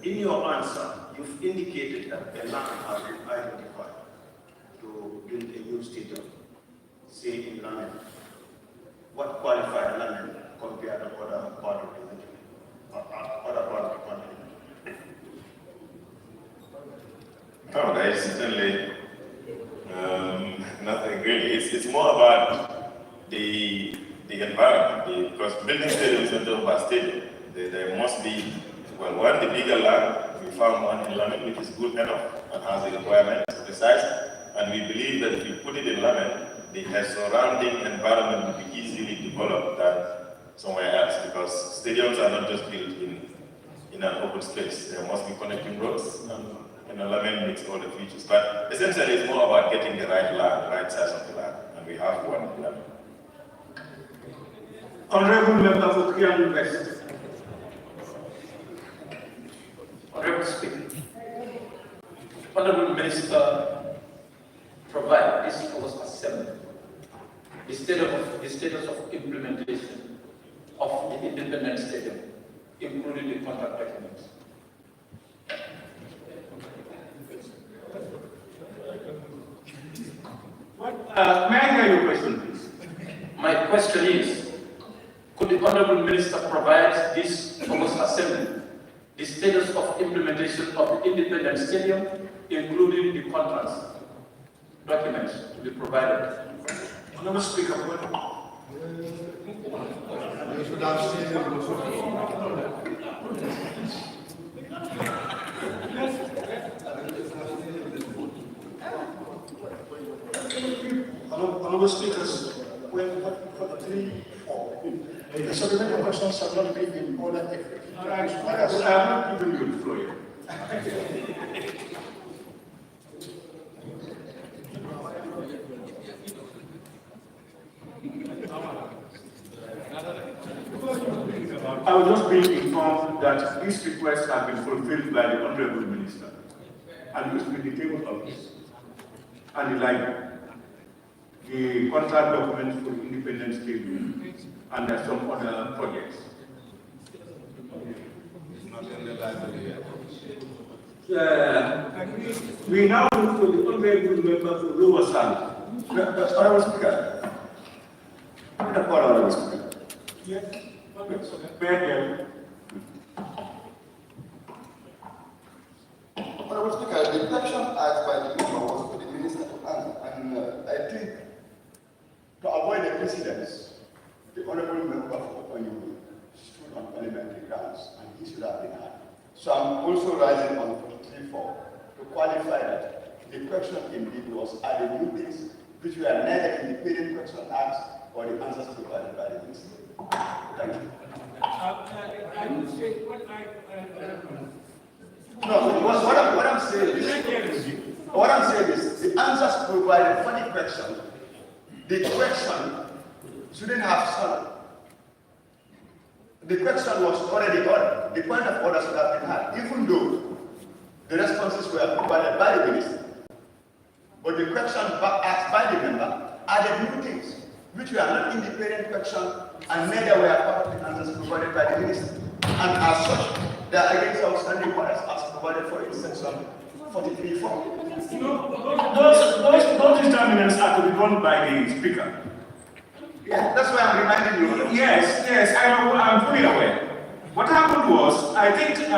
In your answer, you've indicated that a land has been identified to build a new stadium, say in Lamin. What qualified Lamin compared to other part of the country? Other part of the country? No, there is certainly nothing really. It's more about the environment, because building stadium is not just about stadium. There must be, well, one, the bigger land. We found one in Lamin which is good enough and has the requirements of the size, and we believe that if you put it in Lamin, the surrounding environment will be easily developed than somewhere else, because stadiums are not just built in an open space. There must be connecting roads, and Lamin meets all the features. But essentially, it's more about getting the right land, the right size of the land, and we have one in Lamin. Honourable Member for Krian West. Honourable Speaker, Honourable Minister, provide this August Assembly the status of implementation of the independent stadium, including the contract documents. May I hear your question, please? My question is, could the Honourable Minister provide this August Assembly the status of implementation of the independent stadium, including the contracts documents to be provided? Honourable Speaker, Honourable Speakers, for the 3-4, the supplementary questions have not been in order. I have not given you the floor yet. I was just being informed that this request has been fulfilled by the Honourable Minister, and it's with the table office and the library. The contract documents for the Independence Stadium and some other projects. We now move to the Honourable Member for Lower Sand. Honourable Speaker. Honourable Speaker. Yes. Honourable Speaker, the question asked by the member was for the Minister to answer, and I think to avoid a precedence, the Honourable Member for Honourable stood on parliamentary grounds, and he should have been heard. So I'm also rising on 43-4 to qualify that the question indeed was, are the new things which were neither in the parent question asked or the answers provided by the Minister. Thank you. I would say what No, what I'm saying is, the answers provided for the question shouldn't have solved. The question was already ordered. The point of order should have been had, even though the responses were provided by the Minister. But the question asked by the member added new things, which were not in the parent question, and neither were part of the answers provided by the Minister. And as such, they are against outstanding orders as provided for in section 43-4. Those determinants are to be done by the Speaker. Yeah, that's why I'm reminding you. Yes, I'm fully aware. What happened was, I think, is it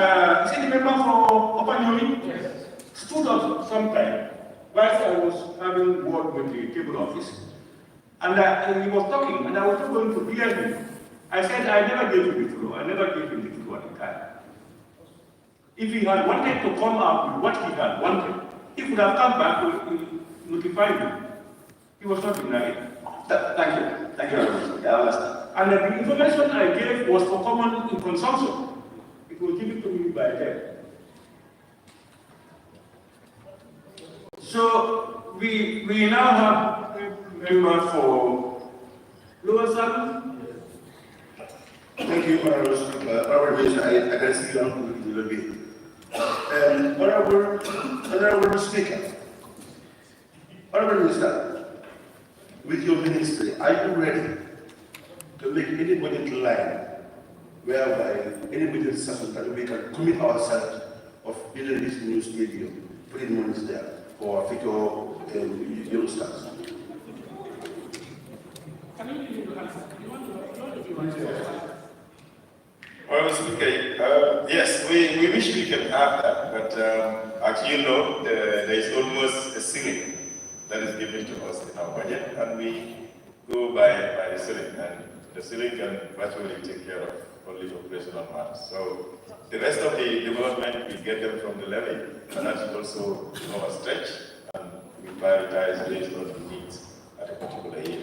the member for Opanyomi? Yes. Stood up sometime whilst I was having word with the table office. And he was talking, and I was not going to hear him. I said, I never gave him the floor. I never gave him the floor at the time. If he had wanted to come up with what he had wanted, he could have come back to notify me. He was not denying. Thank you. Thank you very much. I understand. And the information I gave was for common consumption. It was given to me by them. So we now have a member for Lower Sand. Thank you, Honourable Minister. I can see you on the debate. Honourable Speaker, Honourable Minister, with your ministry, are you ready to make any budget line whereby any budget session that we can commit ourselves building this new stadium, putting monies there for future youngsters? Well, okay. Yes, we wish we can have that, but as you know, there is almost a ceiling that is given to us in our budget, and we go by the ceiling, and the ceiling can virtually take care of only operational matters. So the rest of the development, we get them from the levy, and that's also a stretch, and we prioritize based on the needs at a particular year.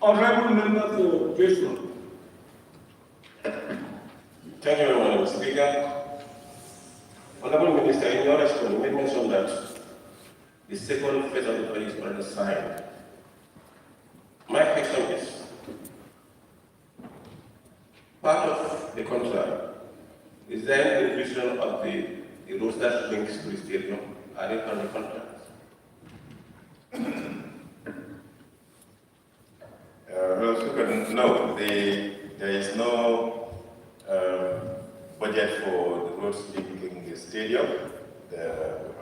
Honourable Member for Jason. Thank you, Honourable Speaker. Honourable Minister, in your response, you made mention that the second phase of the project is already signed. My question is, part of the contract, is there an inclusion of the roads that links to the stadium? Are they on the contract? No, there is no budget for the roads linking the stadium.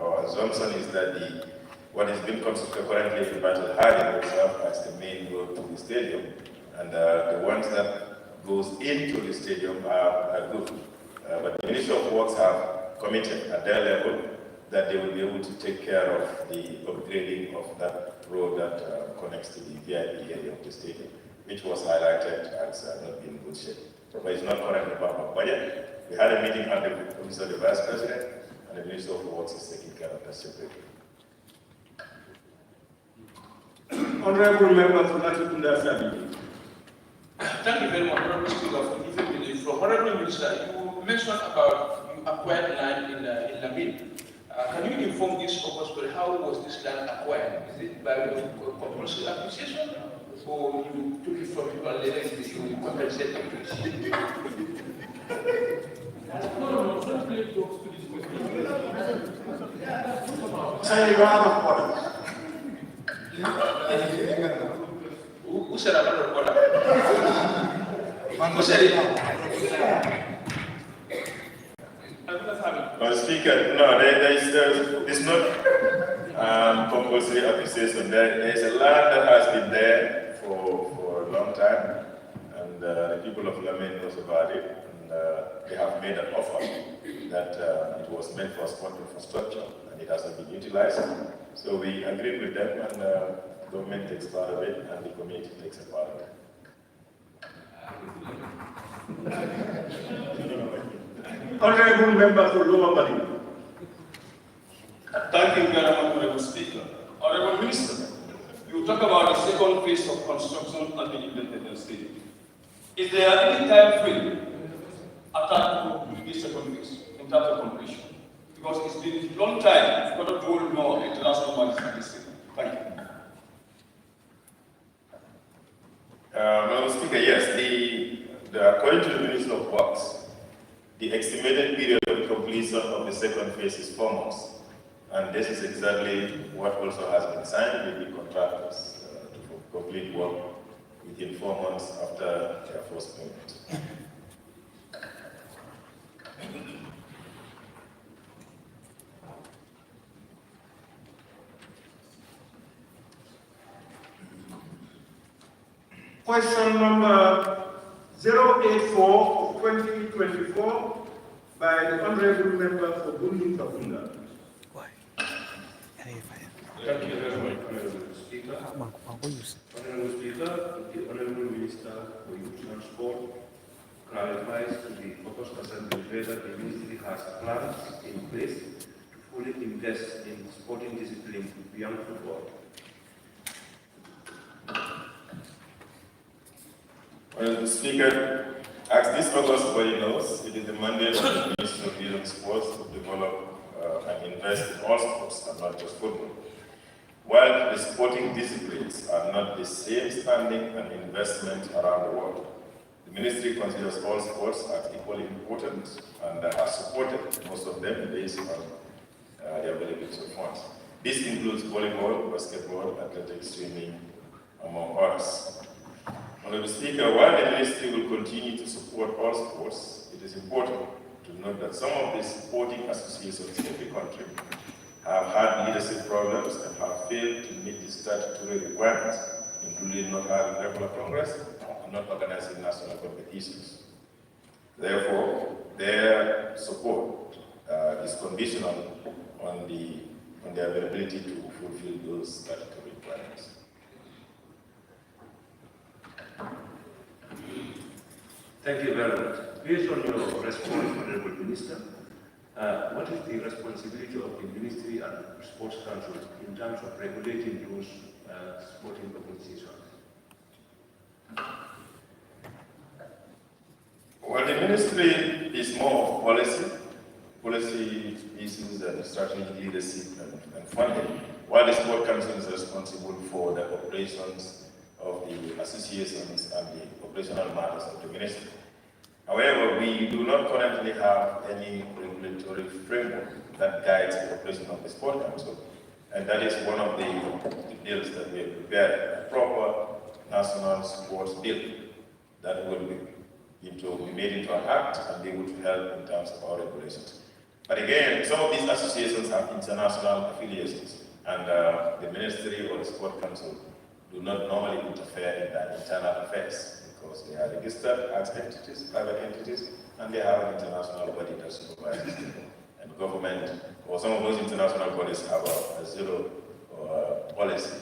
Our assumption is that what is being constructed currently in Battle Hardy will serve as the main road to the stadium, and the ones that goes into the stadium are good. But the Ministry of Works have committed at their level that they will be able to take care of the upgrading of that road that connects to the VIP area of the stadium, which was highlighted as not being in good shape. But it's not currently part of budget. We had a meeting at the Office of the Vice President, and the Minister of Works is taking care of that separately. Honourable Member for Latikunda Sabi. Thank you very much, Honourable Speaker, for giving me the floor. Honourable Minister, you mentioned about you acquired land in Lamin. Can you inform this August, how was this land acquired? Is it by way of compulsory acquisition, or you took it from people later and you compensate them? No, don't play jokes to this question. Say you are of order. Who said I'm not a reporter? Who said it? Speaker, no, there's not compulsory acquisition. There is a land that has been there for a long time, and the people of Lamin knows about it, and they have made an offer that it was meant for sport infrastructure, and it hasn't been utilized. So we agreed with them, and the government takes part of it, and the community takes a part of it. Honourable Member for Lower Bali. Thank you very much, Honourable Speaker. Honourable Minister, you talk about the second phase of construction at the Independence Stadium. Is there any time frame attached to this second phase in terms of completion? Because it's been a long time, you've got to hold more international money in this stadium. Thank you. Madam Speaker, yes, according to the Minister of Works, the estimated period of completion of the second phase is 4 months. And this is exactly what also has been signed with the contractors to complete work within 4 months after their first payment. Question number 084 of 2024 by the Honourable Member for Bundu Kakunda. Thank you very much, Honourable Speaker. Honourable Speaker, the Honourable Minister for Youth Transport clarifies to the August Assembly whether the Ministry has plans in place to fully invest in sporting discipline beyond football. Well, the Speaker, as this August body knows, it is the mandate of the Ministry of Youth and Sports to develop and invest in all sports and not just football. While the sporting disciplines are not the same standing and investment around the world, the Ministry considers all sports as equally important and has supported most of them based on the availability of funds. This includes volleyball, basketball, athletics, swimming, among others. Honourable Speaker, while the Ministry will continue to support all sports, it is important to note that some of the sporting associations in the country have had leadership problems and have failed to meet the statutory requirements, including not having regular congress and not organizing national competitions. Therefore, their support is conditional on the availability to fulfill those statutory requirements. Thank you very much. Based on your response, Honourable Minister, what is the responsibility of the Ministry and Sports Council in terms of regulating those sporting organizations? Well, the Ministry is more of policy issues and strategy, leadership and funding, while the Sport Council is responsible for the operations of the associations and the operational matters of the Ministry. However, we do not currently have any regulatory framework that guides the operation of the Sport Council, and that is one of the bills that we have prepared, a proper national sports bill that will be made into an act and be able to help in terms of our regulations. But again, some of these associations have international affiliations, and the Ministry or the Sport Council do not normally interfere in their internal affairs because they are registered as entities, private entities, and they have an international body that supervises them. And government, or some of those international bodies have a zero policy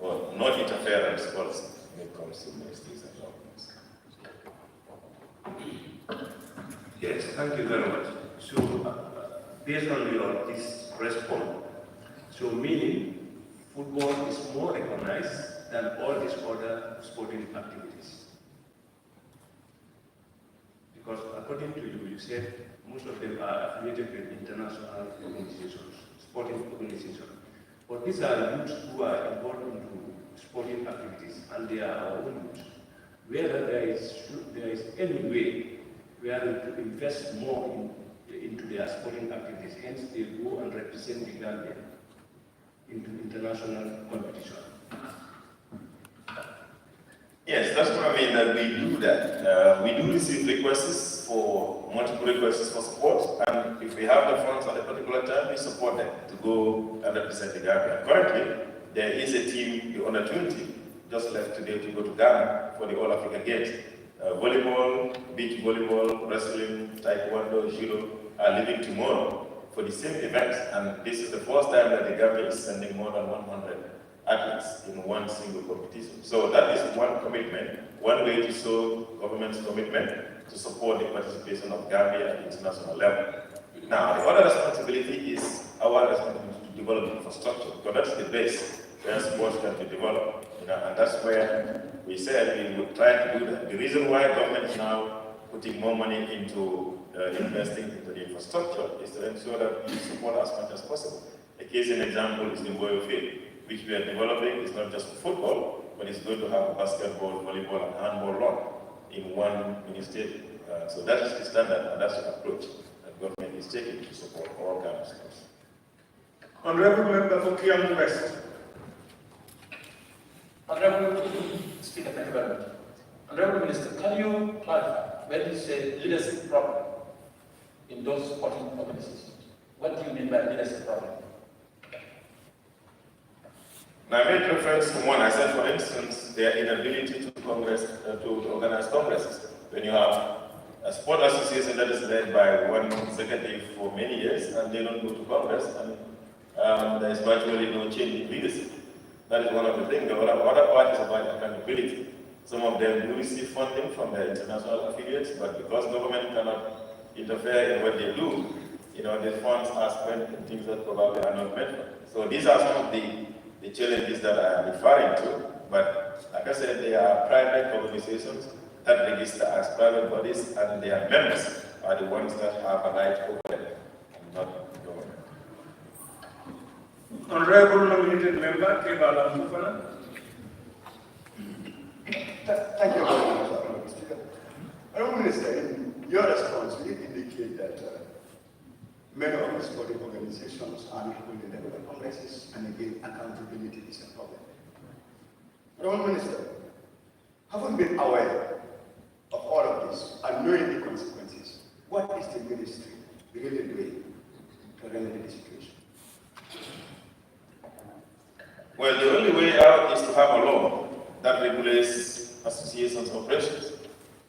or non-interference policy when it comes to ministries and governments. Yes, thank you very much. So, based on this response, so meaning football is more recognized than all these other sporting activities. Because according to you, you said most of them are affiliated with international organizations, sporting organizations. But these are youths who are involved into sporting activities, and they are our own youths. Whether there is any way we are to invest more into their sporting activities, hence they go and represent the Gambia into international competition. Yes, that's what I mean, that we do that. We do receive requests for multiple requests for support, and if we have the funds at a particular time, we support them to go and represent the Gambia. Currently, there is a team, the under 20, just left today to go to Ghana for the All Africa Games. Volleyball, beach volleyball, wrestling, taekwondo, judo are leaving tomorrow for the same event, and this is the first time that the Gambia is sending more than 100 athletes in one single competition. So that is one commitment, one way to show government's commitment to support the participation of Gambia at the international level. Now, the other responsibility is our responsibility to develop infrastructure, because that's the base where sports can be developed. And that's where we said we would try to do that. The reason why government is now putting more money into investing into the infrastructure is to ensure that we support as much as possible. A case in example is the Mboyo Field, which we are developing. It's not just football, but it's going to have basketball, volleyball, and handball lawn in one mini stadium. So that is the standard, and that's the approach that government is taking to support all kinds of sports. Honourable Member for Kiamu West. Honourable Speaker, thank you very much. Honourable Minister, can you clarify when you say leadership problem in those sporting organizations? What do you mean by leadership problem? Now, I made reference to one. I said, for instance, their inability to organize congresses. When you have a sport association that is led by one executive for many years and they don't go to Congress, and there is virtually no change in leadership. That is one of the things. The other part is about accountability. Some of them do receive funding from their international affiliates, but because government cannot interfere in what they do, the funds are spent in things that probably are not meant for. So these are some of the challenges that I am referring to, but like I said, they are private organizations that register as private bodies, and their members are the ones that have a right over them, and not government. Honourable nominated member, Kebala Mufana. Thank you very much, Honourable Speaker. Honourable Minister, in your response, you indicate that many of the sporting organizations are not going to develop congresses, and again, accountability is a problem. Honourable Minister, haven't been aware of all of this and knowing the consequences, what is the ministry really doing to remedy the situation? Well, the only way out is to have a law that regulates associations' operations.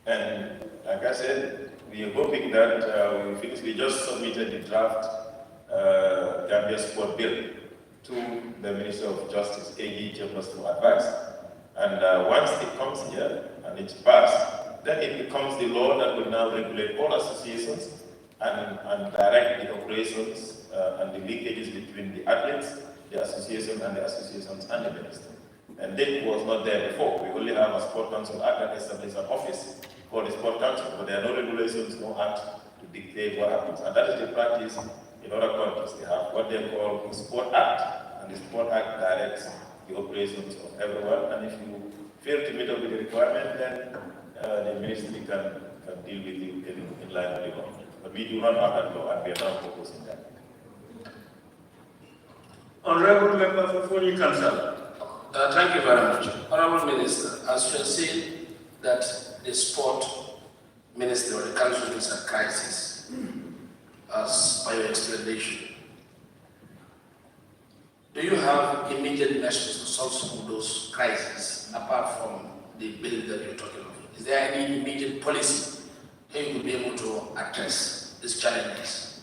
And like I said, we are hoping that we just submitted the draft Gambia Sport Bill to the Minister of Justice, AG Chambers, for advice. And once it comes here and it's passed, then it becomes the law that will now regulate all associations and direct the operations and the linkages between the athletes, the association, and the associations and the minister. And that was not there before. We only have a Sport Council Act that establishes an office called the Sport Council, but there are no regulations, no act to dictate what happens. And that is the practice in other countries. They have what they call the Sport Act, and the Sport Act directs the operations of everyone. And if you fail to meet up with the requirement, then the ministry can deal with you in line with the law. But we do not have that law, and we are not proposing that. Honourable Member for Fonyi Council. Thank you very much. Honourable Minister, as you have said that the sport ministry or the council is a crisis, as by your explanation, do you have immediate measures to solve some of those crises apart from the bill that you're talking about? Is there any immediate policy that you will be able to address these challenges?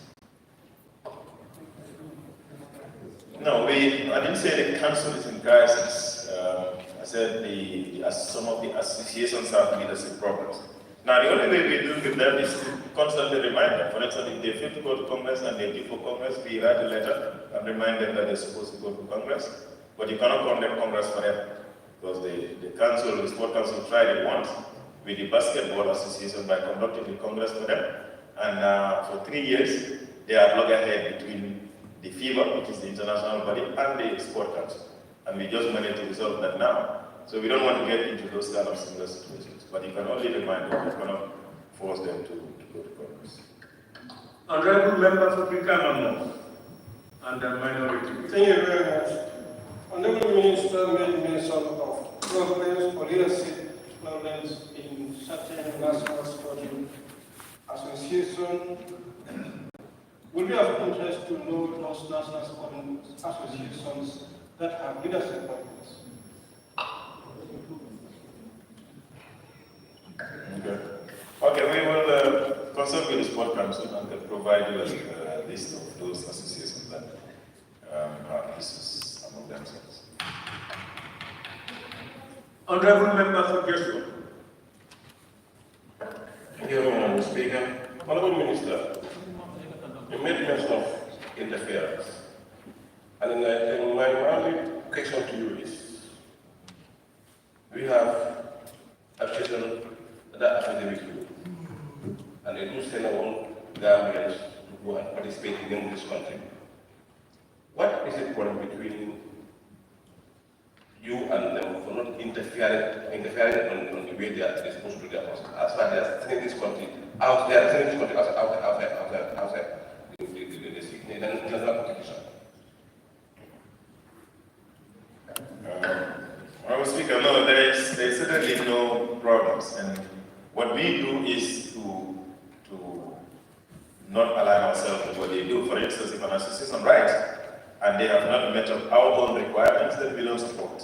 No, I didn't say the council is in crisis. I said some of the associations have leadership problems. Now, the only way we deal with them is to constantly remind them. For example, if they fail to go to Congress and they due for Congress, we write a letter and remind them that they're supposed to go to Congress. But you cannot conduct Congress forever, because the Sport Council tried it once with the Basketball Association by conducting the Congress for them. And for 3 years, they are loggerhead between the FIBA, which is the international body, and the Sport Council. And we just managed to resolve that now. So we don't want to get into those kind of similar situations. But you can only remind them, you cannot force them to go to Congress. Honourable Member for Brikama and the minority. Thank you very much. Honourable Minister made mention of problems or leadership problems in certain national sporting associations. Would be of interest to know those national sporting associations that have leadership problems. Okay, we will consult with the Sport Council and provide you a list of those associations that have issues among themselves. Honourable Member for Joshua. Thank you, Honourable Speaker. Honourable Minister, you made mention of interference. And my only question to you is, we have associations that affiliate with you, and they do send our Gambians to go and participate in this country. What is the problem between you and them for not interfering on the way they are supposed to do their process? As far as sending this country out there, sending this country outside the national competition. Honourable Speaker, no, there is certainly no problems. And what we do is to not align ourselves with what they do. For instance, if an association writes and they have not met up our own requirements, then we don't support.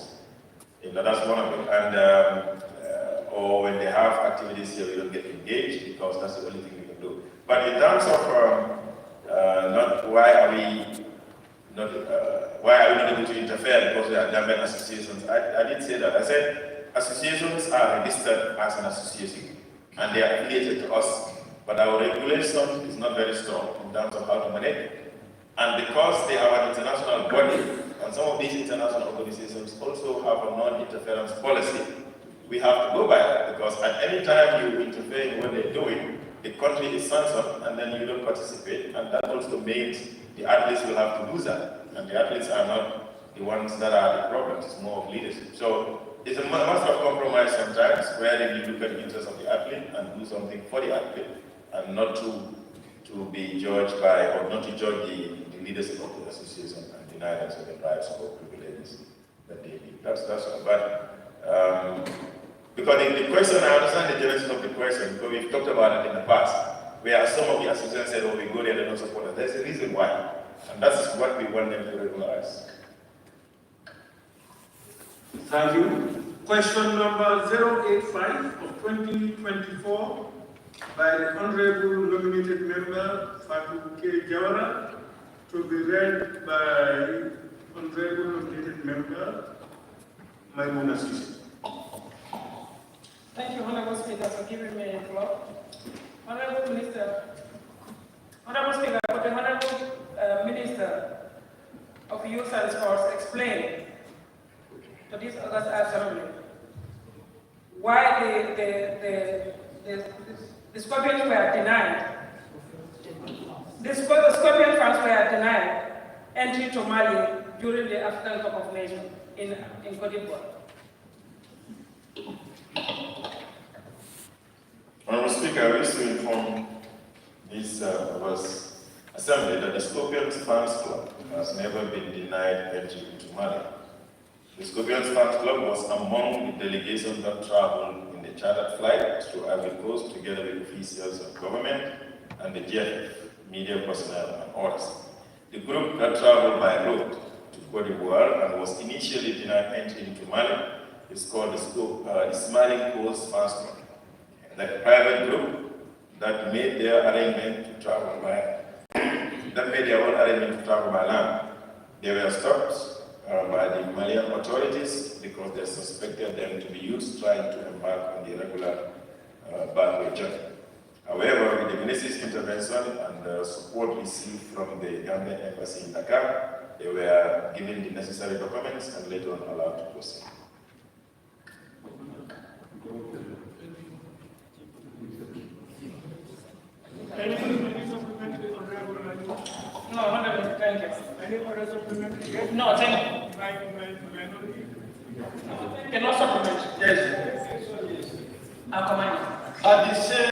That's one of it. And or when they have activities here, we don't get engaged because that's the only thing we can do. But in terms of why are we not able to interfere because we are Gambian associations, I didn't say that. I said associations are registered as an association and they are affiliated to us. But our regulation is not very strong in terms of how to manage it. And because they have an international body, and some of these international organizations also have a non-interference policy, we have to go by that, because at any time you interfere in what they're doing, the country is censored and then you don't participate, and that also means the athletes will have to lose that. And the athletes are not the ones that are the problems, it's more of leadership. So it's a matter of compromise sometimes, where you look at the interest of the athlete and do something for the athlete, and not to be judged by, or not to judge the leadership of the association and deny them certain rights or privileges that they need. That's all. But Because the question, I understand the genesis of the question, because we've talked about it in the past, where some of the associations said, oh, we go there, they don't support us. There's a reason why. And that's what we want them to regularize. Thank you. Question number 085 of 2024 by the Honourable nominated member Fatou K. Jawara to be read by Honourable nominated member Maimouna Sise. Thank you, Honourable Speaker, for giving me the floor. Honourable Minister, Honourable Speaker, could the Honourable Minister of Youth and Sports explain to this August Assembly why the Scorpions were denied, the Scorpion funds were denied entry to Mali during the African Cup of Nations in Cote d'Ivoire? Honourable Speaker, I wish to inform this Assembly that the Scorpions Fans Club has never been denied entry into Mali. The Scorpions Fans Club was among the delegations that traveled in the chartered flight through Ivory Coast together with officials of government and the GFF, media personnel and others. The group that traveled by road to Cote d'Ivoire and was initially denied entry into Mali is called the Smiling Coast Fans Club. The private group that made their arrangement to travel by land. They were stopped by the Malian authorities because they suspected them to be used trying to embark on the regular backward journey. However, with the Ministry's intervention and the support received from the Gambian Embassy in Dakar, they were given the necessary documents and later on allowed to proceed. No, Honourable, thank you. Any other supplementary? No, thank you. Cannot supplement. Yes. I'll comment. At the same